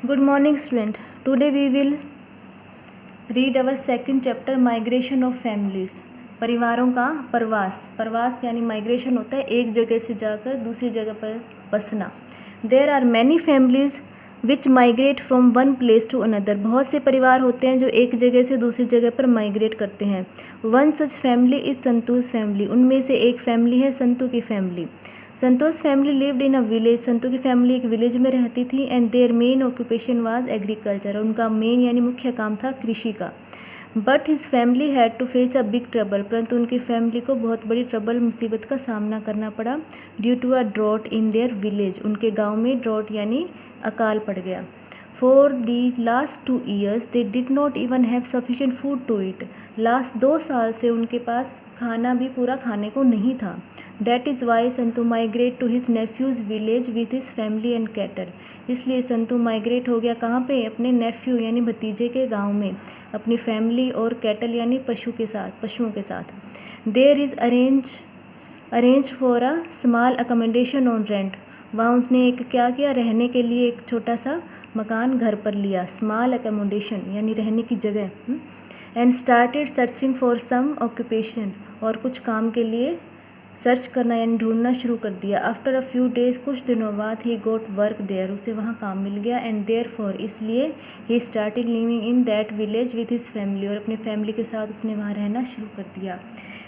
Good morning, student. Today we will read our second chapter, Migration of Families. परिवारों का प्रवास यानी migration होता है एक जगह से जाकर दूसरी जगह पर बसना. There are many families which migrate from one place to another. बहुत से परिवार होते हैं जो एक जगह से दूसरी जगह पर माइग्रेट करते हैं. One such family is Santosh family. उनमें से एक फैमिली है संतू की family. Santosh family lived in a village. Santu की फैमिली एक विलेज में रहती थी. And their main occupation was agriculture. उनका मेन यानी मुख्य काम था कृषि का. But his family had to face a big trouble. परंतु उनकी फैमिली को बहुत बड़ी ट्रबल मुसीबत का सामना करना पड़ा. Due to a drought in their village. उनके गाँव में ड्रॉट यानी अकाल पड़ गया. For the last 2 years they did not even have sufficient food to eat. Last 2 साल से उनके पास खाना भी पूरा खाने को नहीं था. That is why Santu migrate to his nephew's village with his family and cattle. इसलिए संतू माइग्रेट हो गया कहाँ पे? अपने नेफ्यू यानी भतीजे के गांव में अपनी फैमिली और कैटल यानी पशुओं के साथ. There is arrange for a small accommodation on rent. वहाँ उसने एक क्या किया? रहने के लिए एक छोटा सा मकान घर पर लिया. स्मॉल अकोमोडेशन यानी रहने की जगह. And started searching for some occupation. और कुछ काम के लिए सर्च करना यानी ढूंढना शुरू कर दिया. आफ्टर अ फ्यू डेज कुछ दिनों बाद ही गोट वर्क देयर. उसे वहाँ काम मिल गया. एंड देयर फॉर इसलिए he started living in that village with his family. और अपनी फैमिली के साथ उसने वहाँ रहना शुरू कर दिया.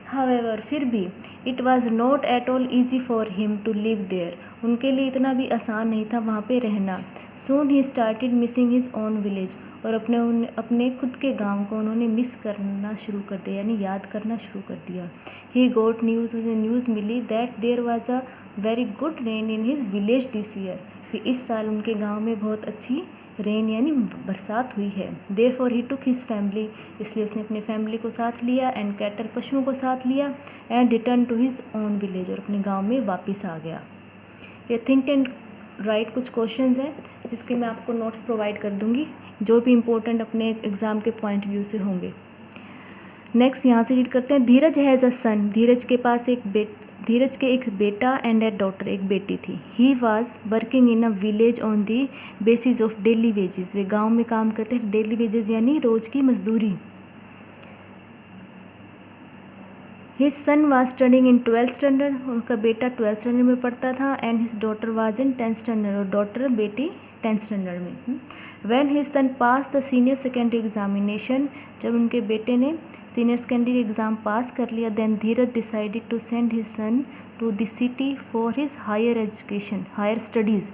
हावेवर फिर भी it was not at all easy for him to live there. उनके लिए इतना भी आसान नहीं था वहाँ पे रहना. Soon he started missing his own village. और अपने खुद के गांव को उन्होंने मिस करना शुरू कर दिया यानी याद करना शुरू कर दिया. He got news. उसे न्यूज़ मिली that there was a very good rain in his village this year. कि इस साल उनके गांव में बहुत अच्छी रेन यानी बरसात हुई है. देयरफॉर ही टुक हिज फैमिली. इसलिए उसने अपनी फैमिली को साथ लिया. एंड कैटल पशुओं को साथ लिया. And return to his own village. और अपने गाँव में वापस आ गया. ये थिंक एंड राइट कुछ क्वेश्चंस हैं जिसके मैं आपको नोट्स प्रोवाइड कर दूंगी जो भी इम्पोर्टेंट अपने एग्ज़ाम के पॉइंट व्यू से होंगे. नेक्स्ट यहाँ से रीड करते हैं. धीरज हैज़ अ सन. धीरज के एक बेटा एंड ए डॉटर. एक बेटी थी. He was working in a village on the basis of daily wages. वे गांव में काम करते हैं डेली वेजेस यानी रोज़ की मजदूरी. His son was studying in 12th standard. उनका बेटा 12th स्टैंडर्ड में पढ़ता था. And his daughter was in 10th standard. और बेटी 10th स्टैंडर्ड में. When his son pass the senior secondary examination. जब उनके बेटे ने सीनियर सेकेंडरी एग्ज़ाम पास कर लिया. Then Dheeraj decided to send his son to the city for his higher education higher studies.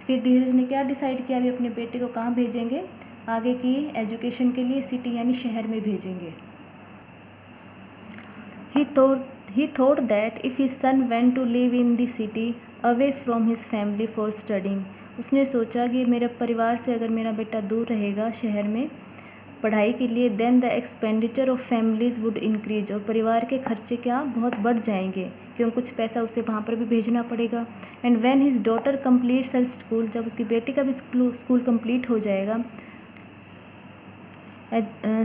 फिर धीरज ने क्या डिसाइड किया? अभी अपने बेटे को कहाँ भेजेंगे? आगे की एजुकेशन के लिए सिटी यानी शहर में भेजेंगे. He thought that if his son went to live in the city away from his family for studying. उसने सोचा कि मेरे परिवार से अगर मेरा बेटा दूर रहेगा शहर में पढ़ाई के लिए then the expenditure of families would increase. और परिवार के खर्चे क्या बहुत बढ़ जाएंगे क्योंकि कुछ पैसा उसे वहाँ पर भी भेजना पड़ेगा. And when his daughter completes her school. जब उसकी बेटी का भी स्कूल कंप्लीट हो जाएगा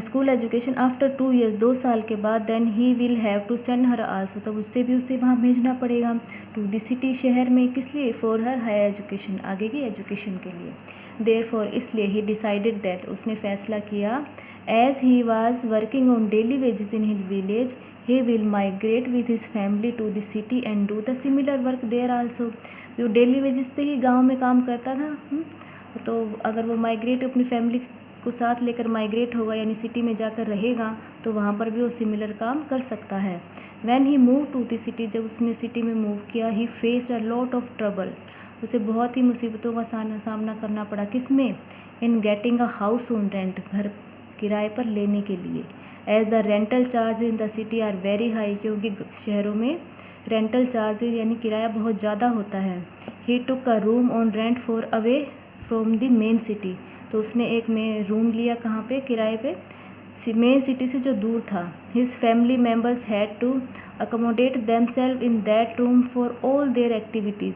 स्कूल एजुकेशन आफ्टर 2 years 2 साल के बाद. Then he will have to send her also. तब उसे वहाँ भेजना पड़ेगा टू द सिटी शहर में. किस लिए? फॉर हर हायर एजुकेशन आगे की एजुकेशन के लिए. देयरफॉर इसलिए ही डिसाइडेड दैट उसने फैसला किया as he was working on daily wages in his village he will migrate with his family to the city and do the similar work there also. वो daily wages पे ही गाँव में काम करता था. तो अगर वो माइग्रेट अपनी फैमिली को साथ लेकर माइग्रेट होगा यानी सिटी में जाकर रहेगा तो वहाँ पर भी वो सिमिलर काम कर सकता है. When he move to the city. जब उसने सिटी में मूव किया. He faced a lot of trouble. उसे बहुत ही मुसीबतों का सामना करना पड़ा. किस में? In getting a house on rent. घर किराए पर लेने के लिए. As the rental charge in the city are very high. क्योंकि शहरों में रेंटल चार्जेज यानी किराया बहुत ज़्यादा होता है. He took a room on rent far away from the main city. तो उसने एक में रूम लिया कहाँ पे? किराए पे मेन सिटी से जो दूर था. His family members had to accommodate themselves in that room for all their activities.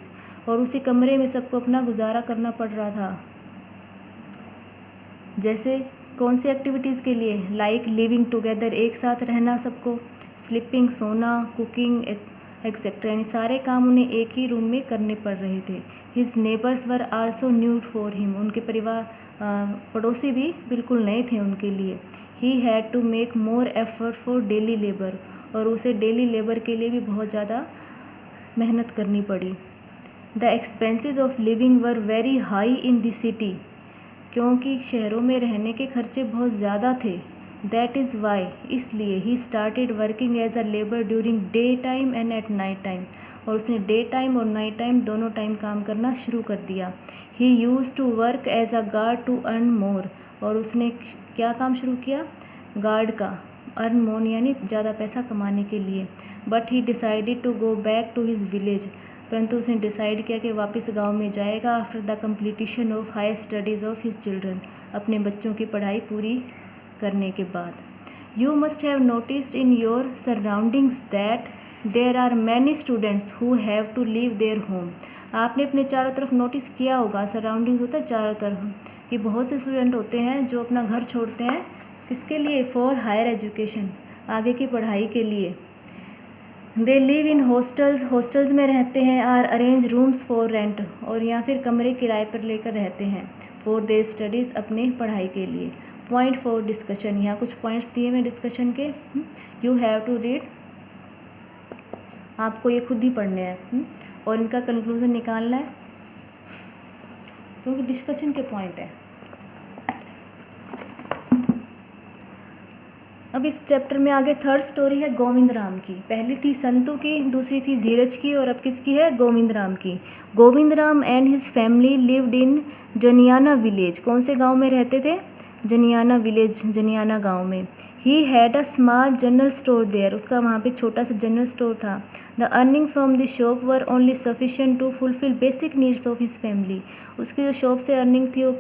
और उसी कमरे में सबको अपना गुजारा करना पड़ रहा था. जैसे कौन सी एक्टिविटीज़ के लिए? लाइक लिविंग टुगेदर एक साथ रहना सबको. स्लीपिंग सोना. कुकिंग एक्सेट्रा, यानी सारे काम उन्हें एक ही रूम में करने पड़ रहे थे। His neighbours were also new for him, उनके परिवार पड़ोसी भी बिल्कुल नए थे उनके लिए। He had to make more effort for daily labour, और उसे डेली लेबर के लिए भी बहुत ज़्यादा मेहनत करनी पड़ी। The expenses of living were very high in the city, क्योंकि शहरों में रहने के खर्चे बहुत ज़्यादा थे। दैट इज़ वाई, इसलिए he started working as a labour during day time and at night time, और उसने डे टाइम और नाइट टाइम दोनों टाइम काम करना शुरू कर दिया। He used to work as a guard to earn more, और उसने क्या काम शुरू किया, गार्ड का, अर्न मोर यानी ज़्यादा पैसा कमाने के लिए। But he decided to go back to his village, परंतु उसने डिसाइड किया कि वापस गांव में जाएगा after the completion of higher studies of his children, अपने बच्चों की पढ़ाई पूरी करने के बाद। You must have noticed in your surroundings that there are many students who have to leave their home, आपने अपने चारों तरफ नोटिस किया होगा, सराउंडिंग्स होता है चारों तरफ, कि बहुत से स्टूडेंट होते हैं जो अपना घर छोड़ते हैं, किसके लिए, फॉर हायर एजुकेशन, आगे की पढ़ाई के लिए। They live in hostels, hostels में रहते हैं। Are arrange rooms for rent, और या फिर कमरे किराए पर लेकर रहते हैं। फॉर देयर स्टडीज़, अपने पढ़ाई के लिए। पॉइंट फॉर डिस्कशन, यहाँ कुछ पॉइंट्स दिए हुए डिस्कशन के, यू हैव टू रीड, आपको ये खुद ही पढ़ने हैं और इनका कंक्लूजन निकालना है, क्योंकि डिस्कशन के पॉइंट है। अब इस चैप्टर में आगे थर्ड स्टोरी है गोविंद राम की। पहली थी संतू की, दूसरी थी धीरज की, और अब किसकी है, गोविंद राम की। Govind Ram and his family lived in Janiyana village, कौन से गांव में रहते थे, जनियाना विलेज, जनियाना गांव में। He had a small general store there, उसका वहाँ पे छोटा सा जनरल स्टोर था। The earning from the shop were only sufficient to fulfil basic needs of his family, उसकी जो शॉप से अर्निंग थी वो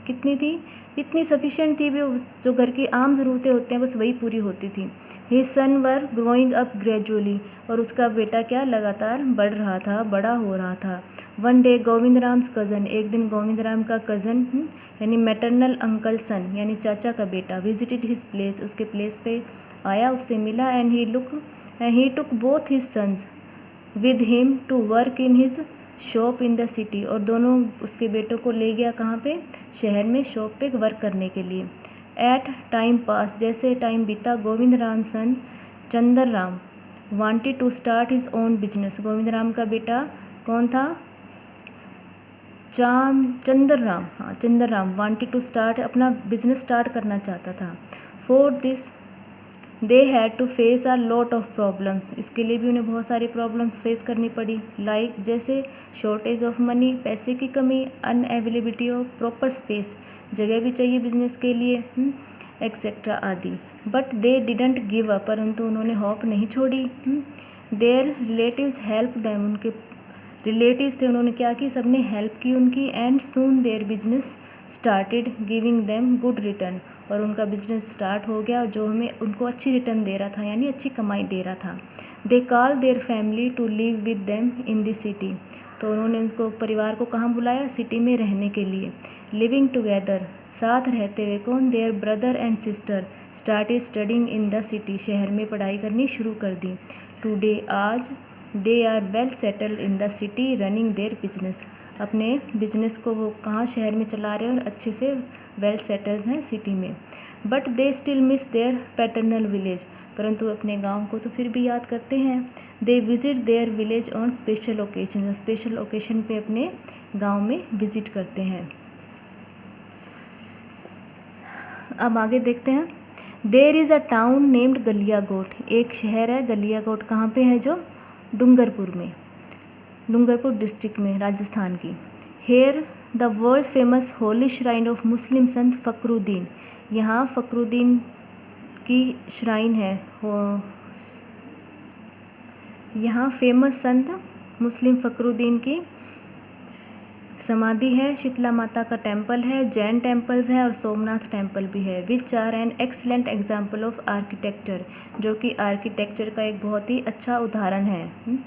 कितनी थी, इतनी सफिशिएंट थी भी, जो घर की आम ज़रूरतें होती हैं बस वही पूरी होती थी। His son were growing up gradually, और उसका बेटा क्या लगातार बढ़ रहा था, बड़ा हो रहा था। One day Govind Ram's cousin, एक दिन गोविंद राम का कज़न यानी मैटरनल अंकल सन यानी चाचा का बेटा, विजिटेड हिज प्लेस, उसके प्लेस पे आया, उससे मिला। And he took both his sons with him to work in his shop in the city, और दोनों उसके बेटों को ले गया कहाँ पे, शहर में शॉप पे वर्क करने के लिए। एट टाइम पास, जैसे टाइम बीता, Govind Ram son Chandar Ram wanted to start his own business, Govind Ram का बेटा कौन था, चंदर राम, हाँ Chandar Ram wanted to start, अपना बिजनेस स्टार्ट करना चाहता था। For this they had to face a lot of problems, इसके लिए भी उन्हें बहुत सारी प्रॉब्लम्स फेस करनी पड़ी। लाइक जैसे शॉर्टेज ऑफ मनी, पैसे की कमी, अनअवेलेबिलिटी ऑफ प्रॉपर स्पेस, जगह भी चाहिए बिजनेस के लिए, एक्सेट्रा आदि। But they didn't give up, परंतु उन्होंने होप नहीं छोड़ी। देयर रिलेटिव्स हेल्प देम, उनके रिलेटिव्स थे, उन्होंने क्या की, सबने हेल्प की उनकी। And soon their business started giving them good return, और उनका बिजनेस स्टार्ट हो गया जो हमें उनको अच्छी रिटर्न दे रहा था, यानी अच्छी कमाई दे रहा था। They call their family to live with them in the city, तो उन्होंने उनको परिवार को कहाँ बुलाया, सिटी में रहने के लिए। लिविंग टुगेदर, साथ रहते हुए, कौन, their brother and sister started studying in the city, शहर में पढ़ाई करनी शुरू कर दी। टुडे, आज, they are well settled in the city running their business, अपने बिजनेस को वो कहाँ शहर में चला रहे हैं और अच्छे से वेल सेटल्ड हैं सिटी में। But they still miss their paternal village, परंतु अपने गांव को तो फिर भी याद करते हैं। They visit their village on special occasion, special occasion पे अपने गांव में विजिट करते हैं। अब आगे देखते हैं। There is a town named Galiyakot, एक शहर है गलियाकोट, कहाँ पे है, जो डूंगरपुर में, डूंगरपुर डिस्ट्रिक्ट में, राजस्थान की। Here the world famous holy shrine of Muslim sant Fakhruddin, यहाँ फ़खरुद्दीन की श्राइन है, यहाँ फेमस संत मुस्लिम फ़खरुद्दीन की समाधि है। शीतला माता का टेम्पल है, जैन टेम्पल्स हैं और सोमनाथ टेम्पल भी है। Which are an excellent example of architecture, जो कि आर्किटेक्चर का एक बहुत ही अच्छा उदाहरण है।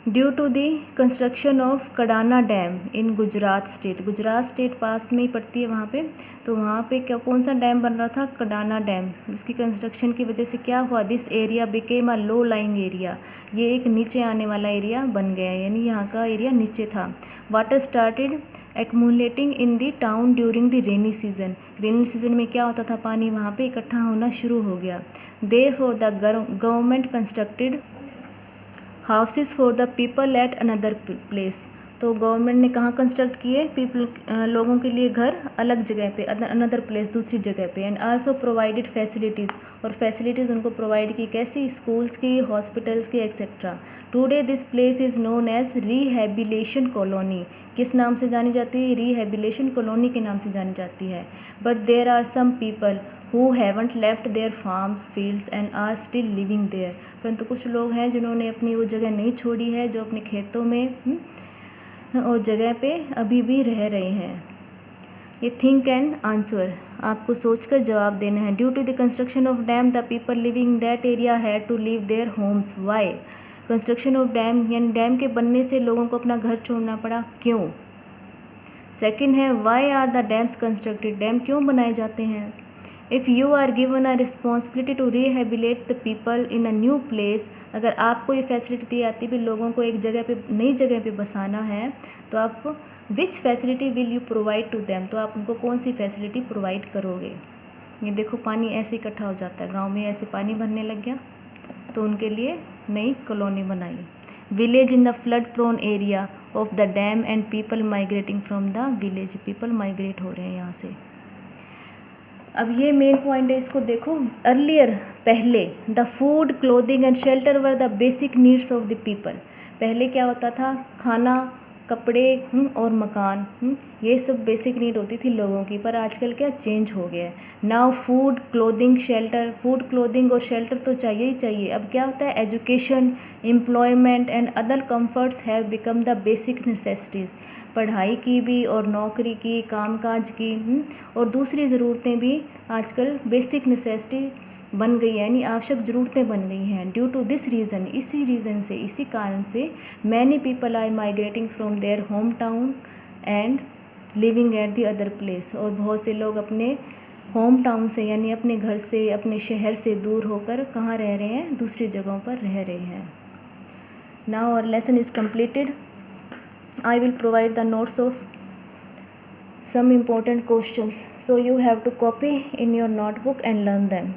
Due to the construction of Kadana dam in Gujarat state पास में ही पड़ती है वहाँ पे। तो वहाँ पे क्या कौन सा डैम बन रहा था? कडाना डैम, जिसकी कंस्ट्रक्शन की वजह से क्या हुआ? This area became a low lying area, ये एक नीचे आने वाला एरिया बन गया, यानी यहाँ का एरिया नीचे था। Water started accumulating in the town during the rainy season में क्या होता था? पानी वहाँ पे इकट्ठा होना शुरू हो गया। Therefore the government constructed houses for the people at another place. तो गवर्नमेंट ने कहाँ कंस्ट्रक्ट किए? लोगों के लिए घर अलग जगह पे, अनदर प्लेस, दूसरी जगह पे। एंड आल्सो प्रोवाइडेड फैसिलिटीज़, और फैसिलिटीज़ उनको प्रोवाइड की, कैसी? स्कूल्स की, हॉस्पिटल्स की, etcetera. Today this place is known as rehabilitation colony. किस नाम से जानी जाती है? रिहेबिलेशन कॉलोनी के नाम से जानी जाती है। But there are some people who haven't left their farms, fields and are still living there। परंतु कुछ लोग हैं जिन्होंने अपनी वो जगह नहीं छोड़ी है, जो अपने खेतों में और जगह पे अभी भी रह रहे हैं। ये थिंक एंड आंसर, आपको सोचकर जवाब देना है। Due to the construction of dam the people living that area had to leave their homes. Why? Construction of dam, यानी डैम के बनने से लोगों को अपना घर छोड़ना पड़ा, क्यों? सेकंड है why are the dams constructed, dam क्यों बनाए जाते हैं? If you are given a responsibility to rehabilitate the people in a new place, अगर आपको ये फैसिलिटी दी आती भी लोगों को एक जगह पे, नई जगह पे बसाना है, तो आप which facility will you provide to them, तो आप उनको कौन सी फैसिलिटी प्रोवाइड करोगे? ये देखो पानी ऐसे इकट्ठा हो जाता है, गांव में ऐसे पानी भरने लग गया, तो उनके लिए नई कॉलोनी बनाई। Village in the flood prone area of the dam and people migrating from the village, people migrate हो रहे हैं यहाँ से। अब ये मेन पॉइंट है, इसको देखो। अर्लियर, पहले, the food, clothing and shelter were the basic needs of the people. पहले क्या होता था? खाना, कपड़े और मकान, ये सब बेसिक नीड होती थी लोगों की। पर आजकल क्या चेंज हो गया है? Now food, clothing, shelter, food, clothing और शेल्टर तो चाहिए ही चाहिए। अब क्या होता है? Education, employment and other comforts have become the basic necessities. पढ़ाई की भी और नौकरी की, कामकाज की और दूसरी ज़रूरतें भी आजकल बेसिक नेसेसिटी बन गई है, यानी आवश्यक ज़रूरतें बन गई हैं। ड्यू टू दिस रीज़न, इसी रीज़न से, इसी कारण से many people are migrating from their home town and living at the other place. और बहुत से लोग अपने होम टाउन से, यानी अपने घर से, अपने शहर से दूर होकर कहाँ रह रहे हैं? दूसरी जगहों पर रह रहे हैं। Now our lesson is completed. I will provide the notes of some important questions, so you have to copy in your notebook and learn them.